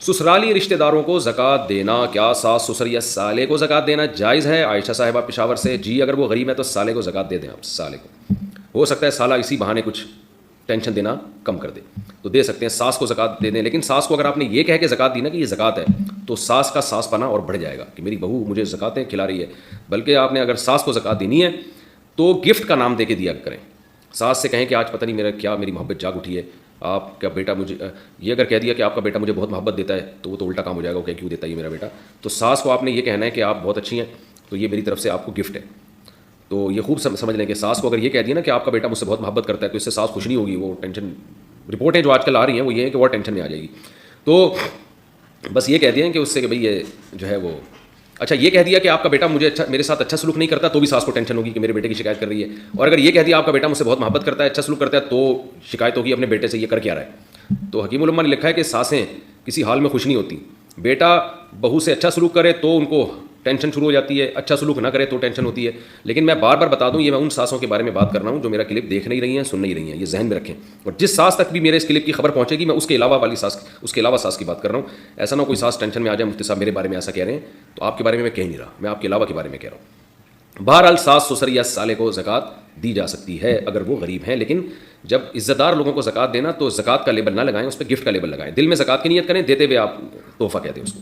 سسرالی رشتہ داروں کو زکوٰۃ دینا، کیا ساس سسر یا سالے کو زکوٰۃ دینا جائز ہے؟ عائشہ صاحبہ پشاور سے. جی اگر وہ غریب ہے تو سالے کو زکوٰۃ دے دیں آپ. سالے کو ہو سکتا ہے سالہ اسی بہانے کچھ ٹینشن دینا کم کر دے تو دے سکتے ہیں. ساس کو زکوٰۃ دے دیں، لیکن ساس کو اگر آپ نے یہ کہہ کے زکوٰۃ دی نا کہ یہ زکوٰۃ ہے تو ساس کا ساس پنا اور بڑھ جائے گا کہ میری بہو مجھے زکوٰۃیں کھلا رہی ہے. بلکہ آپ نے اگر ساس کو زکوٰۃ دینی ہے تو گفٹ کا نام دے کے دیا کریں. ساس سے کہیں کہ آج پتہ نہیں میری محبت جاگ اٹھی ہے، آپ کا بیٹا مجھے، یہ اگر کہہ دیا کہ آپ کا بیٹا مجھے بہت محبت دیتا ہے تو وہ تو الٹا کام ہو جائے گا کہ کیوں دیتا ہے یہ میرا بیٹا. تو ساس کو آپ نے یہ کہنا ہے کہ آپ بہت اچھی ہیں تو یہ میری طرف سے آپ کو گفٹ ہے. تو یہ خوب سمجھ لیں کہ ساس کو اگر یہ کہہ دیا نا کہ آپ کا بیٹا مجھ سے بہت محبت کرتا ہے تو اس سے ساس خوش نہیں ہوگی، وہ ٹینشن. رپورٹیں جو آج کل آ رہی ہیں وہ یہ ہیں کہ وہ ٹینشن میں آ جائے گی. تو بس یہ کہہ دیا کہ اس سے کہ بھئی یہ جو ہے وہ اچھا یہ کہہ دیا کہ آپ کا بیٹا میرے ساتھ اچھا سلوک نہیں کرتا تو بھی ساس کو ٹینشن ہوگی کہ میرے بیٹے کی شکایت کر رہی ہے. اور اگر یہ کہہ دیا آپ کا بیٹا مجھ سے بہت محبت کرتا ہے، اچھا سلوک کرتا ہے، تو شکایت ہوگی اپنے بیٹے سے یہ کر کیا رہا ہے. تو حکیم الامہ نے لکھا ہے کہ ساسیں کسی حال میں خوش نہیں ہوتی. بیٹا بہو سے اچھا سلوک کرے تو ان کو ٹینشن شروع ہو جاتی ہے، اچھا سلوک نہ کرے تو ٹینشن ہوتی ہے. لیکن میں بار بار بتا دوں، یہ میں ان ساسوں کے بارے میں بات کر رہا ہوں جو میرا کلپ دیکھ نہیں رہی ہیں، سن نہیں رہی ہیں، یہ ذہن میں رکھیں. اور جس ساس تک بھی میرے اس کلپ کی خبر پہنچے گی میں اس کے علاوہ ساس کی بات کر رہا ہوں. ایسا نہ کوئی ساس ٹینشن میں آ جائے مفتی صاحب میرے بارے میں ایسا کہہ رہے ہیں تو آپ کے بارے میں کہہ نہیں رہا، میں آپ کے علاوہ کے بارے میں کہہ رہا ہوں. بہرحال ساس سسر یا سالے کو زکوٰۃ دی جا سکتی ہے اگر وہ غریب ہیں، لیکن جب عزت دار لوگوں کو زکوٰۃ دینا تو زکوٰۃ کا لیبل نہ لگائیں، اس پہ گفٹ کا لیبل لگائیں. دل میں زکوٰۃ کی نیت کریں، دیتے ہوئے آپ تحفہ کہتے ہیں اس کو.